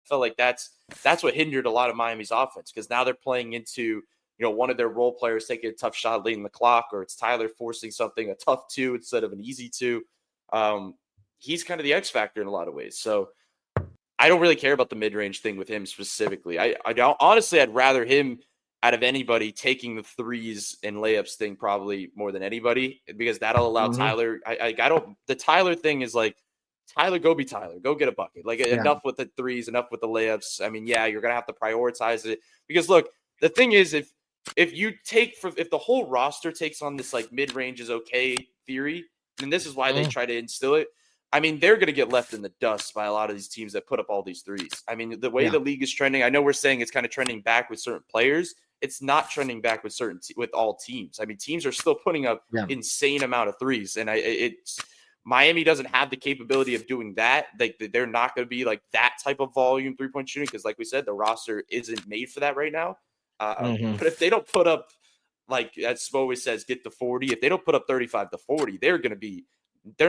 felt like that's what hindered a lot of Miami's offense, because now they're playing into, one of their role players taking a tough shot late in the clock, or it's Tyler forcing something, a tough two instead of an easy two. He's kind of the X factor in a lot of ways. So I don't really care about the mid-range thing with him specifically. I honestly, I'd rather him out of anybody taking the threes and layups thing probably more than anybody, because that'll allow Tyler. The Tyler thing is like, Tyler, go be Tyler. Go get a bucket. Like, enough with the threes, enough with the layups. I mean, yeah, you're going to have to prioritize it, because look, the thing is, if the whole roster takes on this like mid-range is okay theory, and this is why they try to instill it, I mean, they're going to get left in the dust by a lot of these teams that put up all these threes. I mean, the way the league is trending, I know we're saying it's kind of trending back with certain players. It's not trending back with with all teams. I mean, teams are still putting up insane amount of threes, and Miami doesn't have the capability of doing that. They're not going to be like that type of volume 3-point shooting, because, like we said, the roster isn't made for that right now. But if they don't put up, like as Spo always says, get to 40. If they don't put up 35 to 40, they're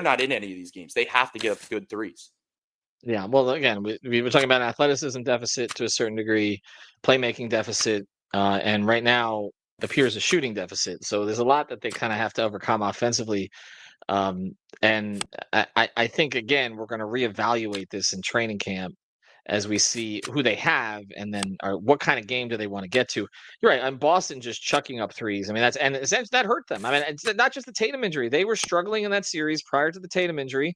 not in any of these games. They have to get up good threes. Yeah, well, again, we were talking about an athleticism deficit to a certain degree, playmaking deficit, and right now appears a shooting deficit. So there's a lot that they kind of have to overcome offensively. And I think, again, we're going to reevaluate this in training camp as we see who they have, and then what kind of game do they want to get to. You're right. And Boston just chucking up threes. I mean, that hurt them. I mean, it's not just the Tatum injury. They were struggling in that series prior to the Tatum injury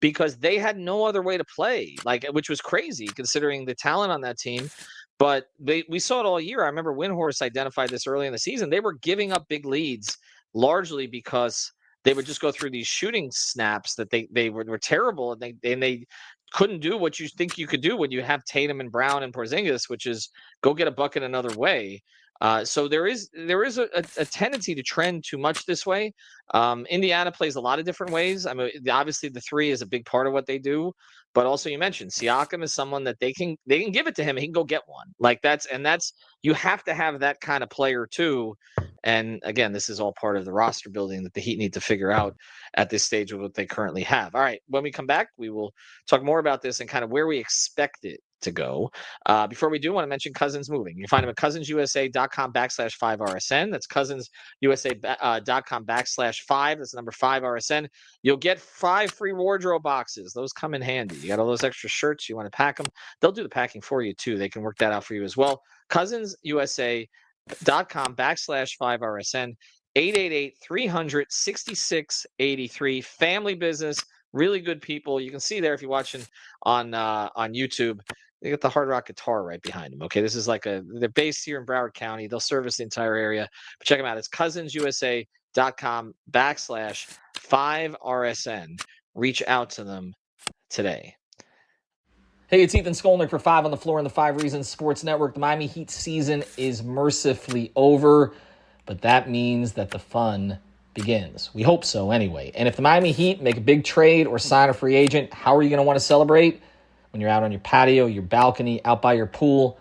because they had no other way to play, which was crazy considering the talent on that team. But we saw it all year. I remember Windhorst identified this early in the season. They were giving up big leads largely because they would just go through these shooting snaps that they were terrible, and they couldn't do what you think you could do when you have Tatum and Brown and Porzingis, which is go get a bucket another way. So there is a tendency to trend too much this way. Indiana plays a lot of different ways. I mean, obviously the three is a big part of what they do, but also you mentioned Siakam is someone that they can give it to him and he can go get one. That's you have to have that kind of player too. And again, this is all part of the roster building that the Heat need to figure out at this stage of what they currently have. All right, when we come back, we will talk more about this and kind of where we expect it to go. Before we do, I want to mention Cousins Moving. You can find them at cousinsusa.com/5RSN. That's cousinsusa.com/5. That's the number 5RSN. You'll get 5 free wardrobe boxes. Those come in handy. You got all those extra shirts. You want to pack them. They'll do the packing for you too. They can work that out for you as well. cousinsusa.com/5RSN. 888-300-6683. Family business. Really good people. You can see there if you're watching on YouTube. They got the Hard Rock guitar right behind them. Okay, this is they're based here in Broward County. They'll service the entire area. But check them out. It's cousinsusa.com/5RSN. Reach out to them today. Hey, it's Ethan Skolnick for 5 on the Floor on the 5 Reasons Sports Network. The Miami Heat season is mercifully over, but that means that the fun begins. We hope so anyway. And if the Miami Heat make a big trade or sign a free agent, how are you going to want to celebrate? When you're out on your patio, your balcony, out by your pool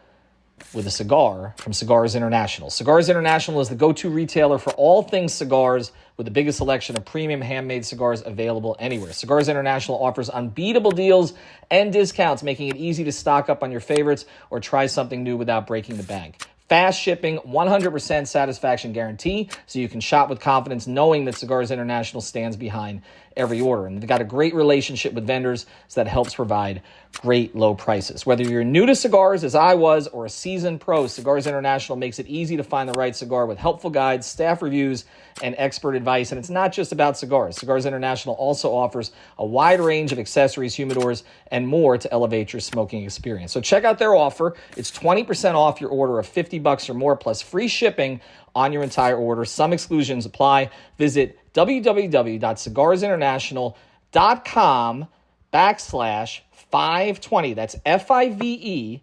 with a cigar from Cigars International. Cigars International is the go-to retailer for all things cigars with the biggest selection of premium handmade cigars available anywhere. Cigars International offers unbeatable deals and discounts, making it easy to stock up on your favorites or try something new without breaking the bank. Fast shipping, 100% satisfaction guarantee, so you can shop with confidence knowing that Cigars International stands behind every order. And they've got a great relationship with vendors, so that helps provide great low prices. Whether you're new to cigars, as I was, or a seasoned pro, Cigars International makes it easy to find the right cigar with helpful guides, staff reviews, and expert advice. And it's not just about cigars. Cigars International also offers a wide range of accessories, humidors, and more to elevate your smoking experience. So check out their offer. It's 20% off your order of $50 or more, plus free shipping on your entire order. Some exclusions apply. Visit www.cigarsinternational.com/520. That's FIVE20,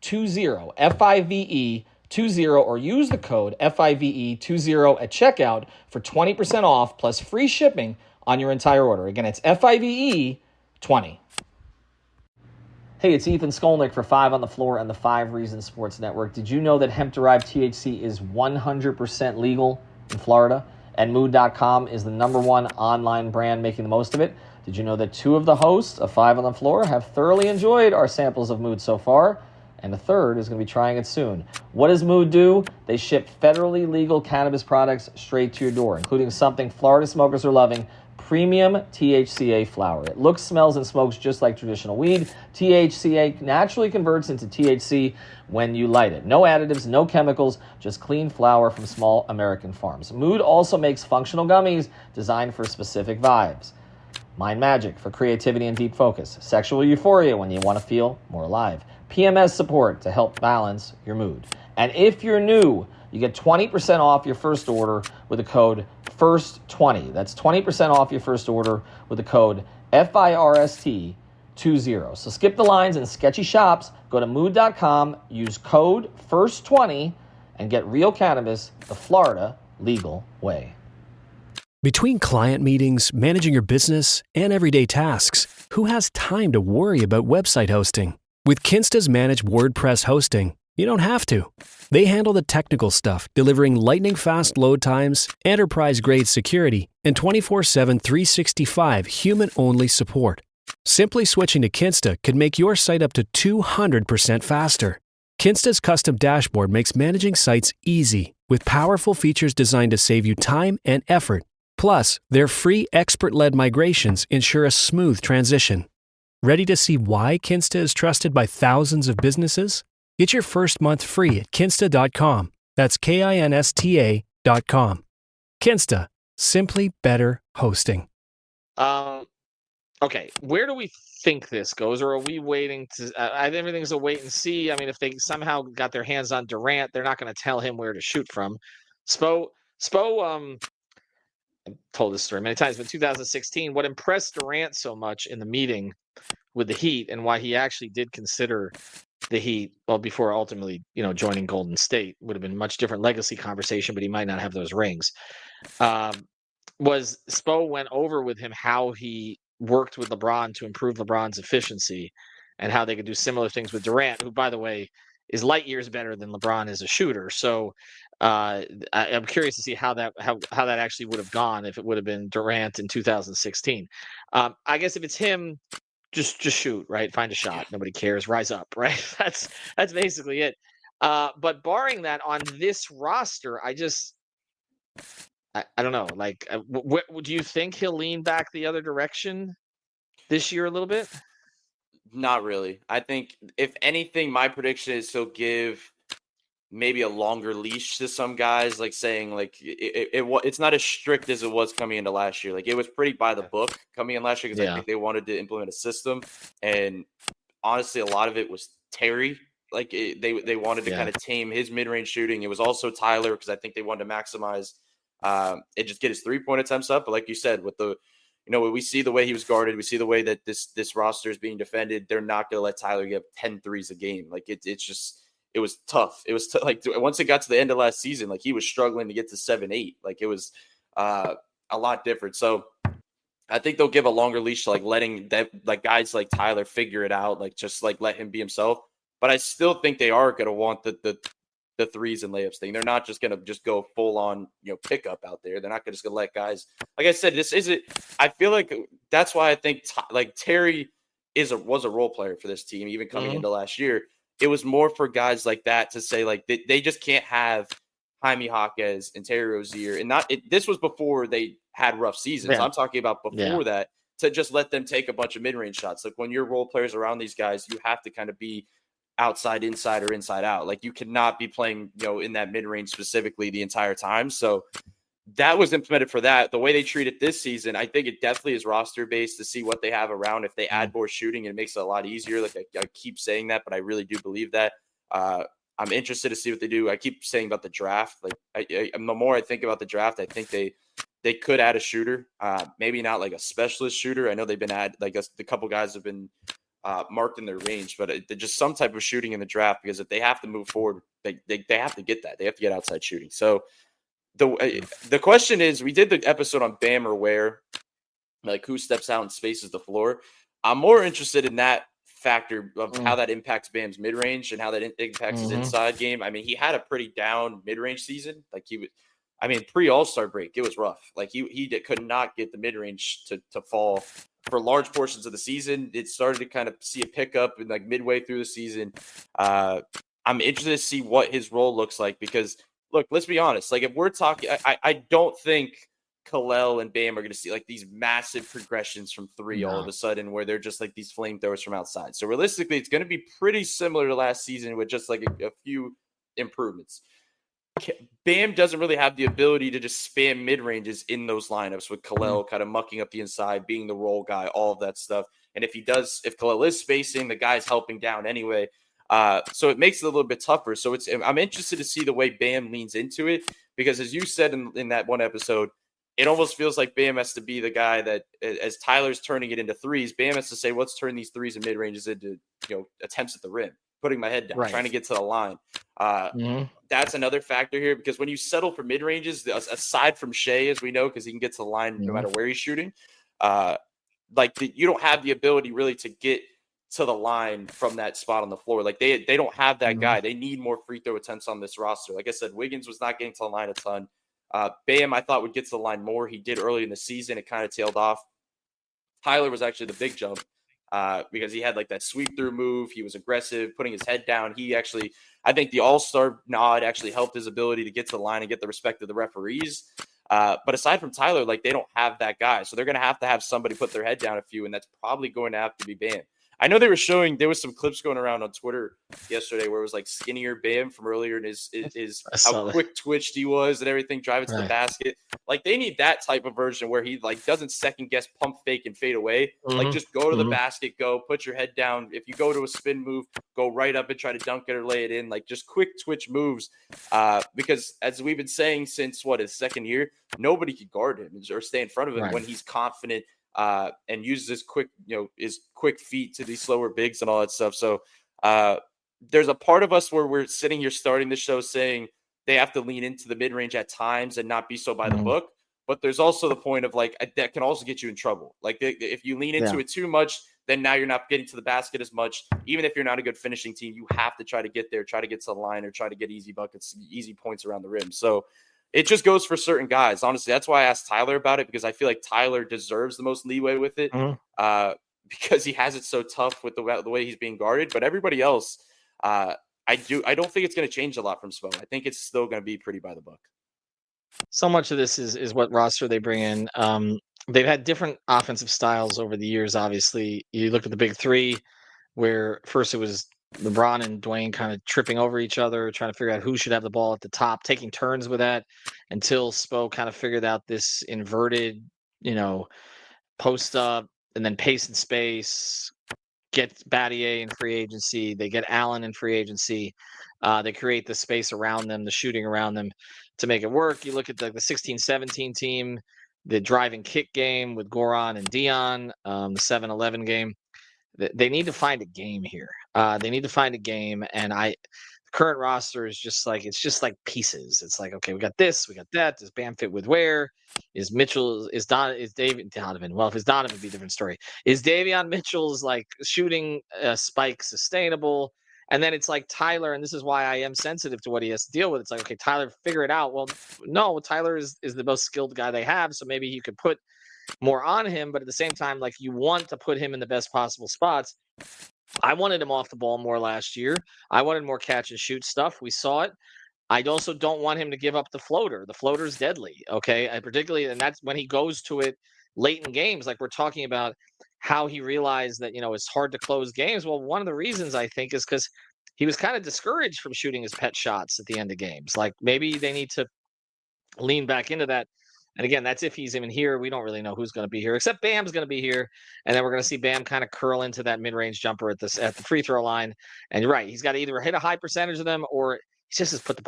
FIVE20, or use the code FIVE20 at checkout for 20% off plus free shipping on your entire order. Again, it's FIVE20. Hey, it's Ethan Skolnick for 5 on the Floor and the 5 Reasons Sports Network. Did you know that hemp-derived THC is 100% legal in Florida? And Mood.com is the #1 online brand making the most of it. Did you know that 2 of the hosts of 5 on the Floor have thoroughly enjoyed our samples of Mood so far? And the third is going to be trying it soon. What does Mood do? They ship federally legal cannabis products straight to your door, including something Florida smokers are loving, premium THCA flower. It looks, smells, and smokes just like traditional weed. THCA naturally converts into THC when you light it. No additives, no chemicals, just clean flower from small American farms. Mood also makes functional gummies designed for specific vibes. Mind Magic for creativity and deep focus. Sexual euphoria when you want to feel more alive. PMS support to help balance your mood. And if you're new, you get 20% off your first order with the code FIRST20. That's 20% off your first order with the code FIRST20. So skip the lines and sketchy shops. Go to mood.com, use code FIRST20, and get real cannabis the Florida legal way. Between client meetings, managing your business, and everyday tasks, who has time to worry about website hosting? With Kinsta's managed WordPress hosting, you don't have to. They handle the technical stuff, delivering lightning-fast load times, enterprise-grade security, and 24/7 365 human-only support. Simply switching to Kinsta could make your site up to 200% faster. Kinsta's custom dashboard makes managing sites easy, with powerful features designed to save you time and effort. Plus, their free expert-led migrations ensure a smooth transition. Ready to see why Kinsta is trusted by thousands of businesses? Get your first month free at kinsta.com. That's KINSTA.com. Kinsta, simply better hosting. Okay, where do we think this goes, or are we waiting to? Everything's a wait and see. I mean, if they somehow got their hands on Durant, they're not going to tell him where to shoot from. Spo, I've told this story many times, but 2016, what impressed Durant so much in the meeting with the Heat and why he actually did consider the Heat, well, before ultimately, joining Golden State, would have been a much different legacy conversation, but he might not have those rings. Was Spo went over with him how he worked with LeBron to improve LeBron's efficiency and how they could do similar things with Durant, who, by the way, is light years better than LeBron as a shooter. So I'm curious to see how that actually would have gone if it would have been Durant in 2016. I guess if it's him, just shoot, right? Find a shot. Nobody cares. Rise up, right? That's basically it. But barring that, on this roster, I don't know. Like, do you think he'll lean back the other direction this year a little bit? Not really. I think, if anything, my prediction is he'll give maybe a longer leash to some guys, like saying, like, it's not as strict as it was coming into last year. Like, it was pretty by the book coming in last year because I think they wanted to implement a system. And honestly, a lot of it was Terry. Like, they wanted to kind of tame his mid-range shooting. It was also Tyler because I think they wanted to maximize and just get his 3-point attempts up. But like you said, with the, we see the way he was guarded, we see the way that this roster is being defended. They're not going to let Tyler get 10 threes a game. Like, it's just, it was tough. It was like, once it got to the end of last season, like, he was struggling to get to 7-8. Like, it was a lot different. So I think they'll give a longer leash to, like, letting that, like, guys like Tyler figure it out, like, just like let him be himself. But I still think they are going to want the threes and layups thing. They're not just going to just go full on, pickup out there. They're not just going to let guys, like I said, I feel like that's why I think like Terry was a role player for this team, even coming into last year. It was more for guys like that to say, like, they just can't have Jaime Jaquez and Terry Rozier. And this was before they had rough seasons. Yeah. I'm talking about before that, to just let them take a bunch of mid-range shots. Like, when you're role players around these guys, you have to kind of be outside, inside, or inside out. Like, you cannot be playing, in that mid-range specifically the entire time. So that was implemented for that. The way they treat it this season, I think it definitely is roster-based to see what they have around. If they add more shooting, it makes it a lot easier. Like, I keep saying that, but I really do believe that. I'm interested to see what they do. I keep saying about the draft. Like, the more I think about the draft, I think they could add a shooter. Maybe not like a specialist shooter. I know they've been a couple guys have been marked in their range, but just some type of shooting in the draft, because if they have to move forward, they have to get that. They have to get outside shooting. So the question is, we did the episode on Bam or Ware, like who steps out and spaces the floor. I'm more interested in that factor of how that impacts Bam's mid-range and how that impacts his inside game. I mean, he had a pretty down mid-range season. Like, pre All-Star break, it was rough. Like, he could not get the mid-range to fall for large portions of the season. It started to kind of see a pickup in like midway through the season. I'm interested to see what his role looks like because, look, let's be honest. Like, if we're talking, I don't think Kalel and Bam are going to see like these massive progressions from three all of a sudden where they're just like these flamethrowers from outside. So realistically, it's going to be pretty similar to last season with just like a few improvements. Bam doesn't really have the ability to just spam mid-ranges in those lineups with Kalel kind of mucking up the inside, being the role guy, all of that stuff. And if Kalel is spacing, the guy's helping down anyway. So it makes it a little bit tougher. So I'm interested to see the way Bam leans into it because, as you said in that one episode, it almost feels like Bam has to be the guy that, as Tyler's turning it into threes, Bam has to say, let's turn these threes and mid-ranges into attempts at the rim, putting my head down, trying to get to the line. That's another factor here because when you settle for mid-ranges, aside from Shea, as we know, because he can get to the line no matter where he's shooting, you don't have the ability really to get to the line from that spot on the floor. Like they don't have that guy. They need more free throw attempts on this roster. Like I said, Wiggins was not getting to the line a ton. Bam, I thought would get to the line more. He did early in the season. It kind of tailed off. Tyler was actually the big jump because he had like that sweep through move. He was aggressive, putting his head down. I think the all-star nod actually helped his ability to get to the line and get the respect of the referees. But aside from Tyler, like they don't have that guy. So they're going to have somebody put their head down a few, and that's probably going to have to be Bam. I know there was some clips going around on Twitter yesterday where it was like skinnier Bam from earlier and his how quick twitched he was and everything, driving to the basket. Like they need that type of version where he like doesn't second guess, pump fake and fade away. Like just go to the basket, go put your head down. If you go to a spin move, go right up and try to dunk it or lay it in. Like just quick twitch moves. Because as we've been saying since his second year, nobody could guard him or stay in front of him when he's confident. And uses his quick feet to these slower bigs and all that stuff. So there's a part of us where we're sitting here starting the show saying they have to lean into the mid-range at times and not be so by the book. But there's also the point of like that can also get you in trouble. Like if you lean into it too much, then now you're not getting to the basket as much. Even if you're not a good finishing team, you have to try to get there, try to get to the line, or try to get easy buckets, easy points around the rim. So it just goes for certain guys. Honestly, that's why I asked Tyler about it, because I feel like Tyler deserves the most leeway with it because he has it so tough with the way he's being guarded. But everybody else, I don't think it's going to change a lot from Spo. I think it's still going to be pretty by the book. So much of this is what roster they bring in. They've had different offensive styles over the years, obviously. You look at the big three, where first it was LeBron and Dwayne kind of tripping over each other, trying to figure out who should have the ball at the top, taking turns with that until Spo kind of figured out this inverted, post up and then pace and space, get Battier in free agency. They get Allen in free agency. They create the space around them, the shooting around them to make it work. You look at the 16-17 team, the drive and kick game with Goran and Dion, the 7-11 game. They need to find a game here. They need to find a game, and the current roster is just like pieces. It's like, okay, we got this, we got that. Does Bam fit with where? Is Mitchell? Is Donovan? Well, if it's Donovan, it'd be a different story. Is Davion Mitchell's like shooting spike sustainable? And then it's like Tyler, and this is why I am sensitive to what he has to deal with. It's like, okay, Tyler, figure it out. Well, no, Tyler is the most skilled guy they have, so maybe you could put more on him, but at the same time, like you want to put him in the best possible spots. I wanted him off the ball more last year. I wanted more catch and shoot stuff. We saw it. I also don't want him to give up the floater. The floater is deadly. Okay. And that's when he goes to it late in games. Like we're talking about how he realized that, it's hard to close games. Well, one of the reasons I think is because he was kind of discouraged from shooting his pet shots at the end of games. Like maybe they need to lean back into that. And again, that's if he's even here. We don't really know who's going to be here, except Bam's going to be here. And then we're going to see Bam kind of curl into that mid-range jumper at the free throw line. And you're right. He's got to either hit a high percentage of them or he just has put the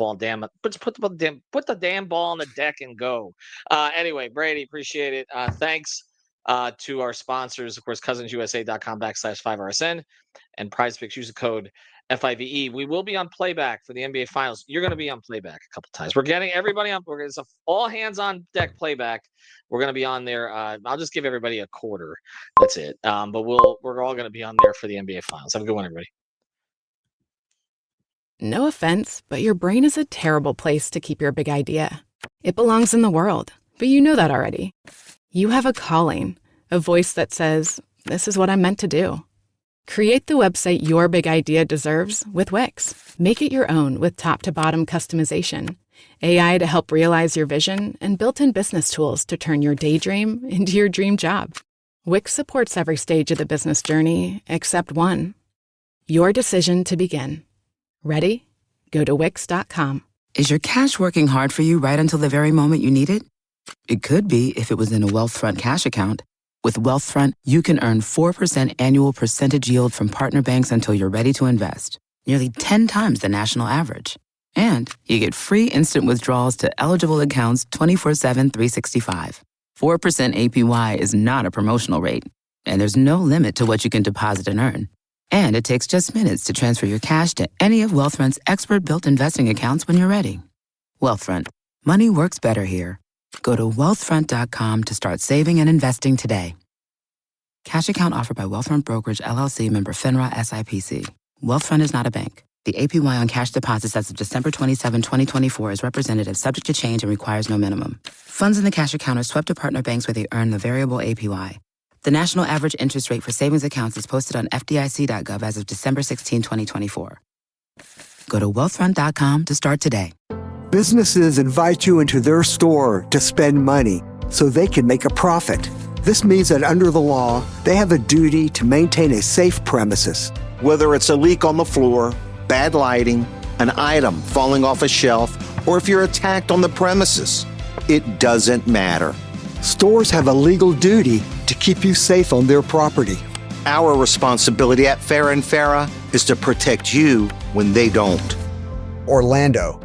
damn ball on the deck and go. Anyway, Brady, appreciate it. Thanks to our sponsors, of course, cousinsusa.com/5RSN and Prize Picks. Use the code FIVE. We will be on playback for the NBA Finals. You're going to be on playback a couple times. We're getting everybody on. It's all hands on deck playback. We're going to be on there. I'll just give everybody a quarter. That's it. But we're all going to be on there for the NBA Finals. Have a good one, everybody. No offense, but your brain is a terrible place to keep your big idea. It belongs in the world, but you know that already. You have a calling, a voice that says, this is what I'm meant to do. Create the website your big idea deserves with Wix. Make it your own with top-to-bottom customization, AI to help realize your vision, and built-in business tools to turn your daydream into your dream job. Wix supports every stage of the business journey except one. Your decision to begin. Ready? Go to Wix.com. Is your cash working hard for you right until the very moment you need it? It could be if it was in a Wealthfront cash account. With Wealthfront, you can earn 4% annual percentage yield from partner banks until you're ready to invest, nearly 10 times the national average. And you get free instant withdrawals to eligible accounts 24/7, 365. 4% APY is not a promotional rate, and there's no limit to what you can deposit and earn. And it takes just minutes to transfer your cash to any of Wealthfront's expert-built investing accounts when you're ready. Wealthfront. Money works better here. Go to wealthfront.com to start saving and investing today. Cash account offered by Wealthfront Brokerage, LLC, member FINRA, SIPC. Wealthfront is not a bank. The APY on cash deposits as of December 27, 2024 is representative, subject to change, and requires no minimum. Funds in the cash account are swept to partner banks where they earn the variable APY. The national average interest rate for savings accounts is posted on FDIC.gov as of December 16, 2024. Go to wealthfront.com to start today. Businesses invite you into their store to spend money so they can make a profit. This means that under the law, they have a duty to maintain a safe premises. Whether it's a leak on the floor, bad lighting, an item falling off a shelf, or if you're attacked on the premises, it doesn't matter. Stores have a legal duty to keep you safe on their property. Our responsibility at Farah & Farah is to protect you when they don't. Orlando.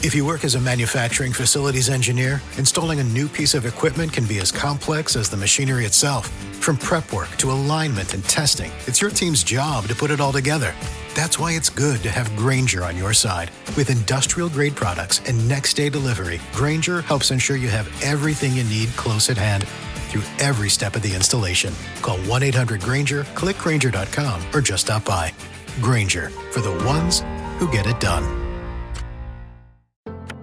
If you work as a manufacturing facilities engineer, installing a new piece of equipment can be as complex as the machinery itself. From prep work to alignment and testing, it's your team's job to put it all together. That's why it's good to have Grainger on your side. With industrial-grade products and next-day delivery, Grainger helps ensure you have everything you need close at hand through every step of the installation. Call 1-800-GRAINGER, click Grainger.com, or just stop by. Grainger, for the ones who get it done.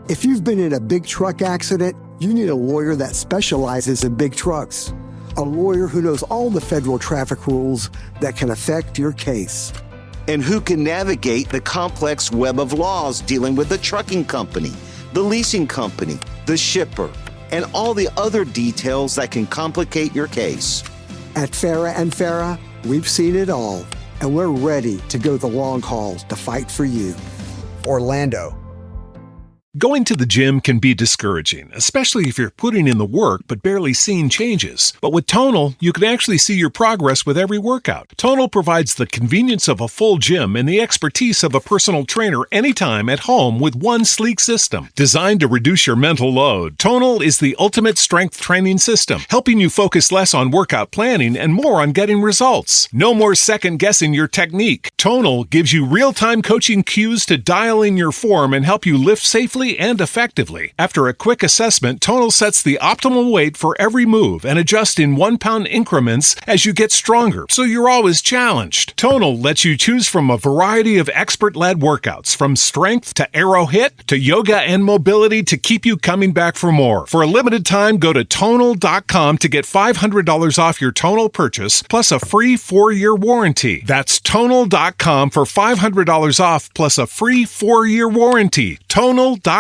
If you've been in a big truck accident, you need a lawyer that specializes in big trucks. A lawyer who knows all the federal traffic rules that can affect your case. And who can navigate the complex web of laws dealing with the trucking company, the leasing company, the shipper, and all the other details that can complicate your case. At Farah & Farah, we've seen it all, and we're ready to go the long haul to fight for you. Orlando. Going to the gym can be discouraging, especially if you're putting in the work but barely seeing changes. But with Tonal, you can actually see your progress with every workout. Tonal provides the convenience of a full gym and the expertise of a personal trainer anytime at home with one sleek system. Designed to reduce your mental load, Tonal is the ultimate strength training system, helping you focus less on workout planning and more on getting results. No more second-guessing your technique. Tonal gives you real-time coaching cues to dial in your form and help you lift safely and effectively. After a quick assessment, Tonal sets the optimal weight for every move and adjusts in 1 pound increments as you get stronger, so you're always challenged. Tonal lets you choose from a variety of expert-led workouts, from strength to aero hit to yoga and mobility, to keep you coming back for more. For a limited time, go to Tonal.com to get $500 off your Tonal purchase, plus a free 4-year warranty. That's Tonal.com for $500 off, plus a free 4-year warranty. Tonal.com.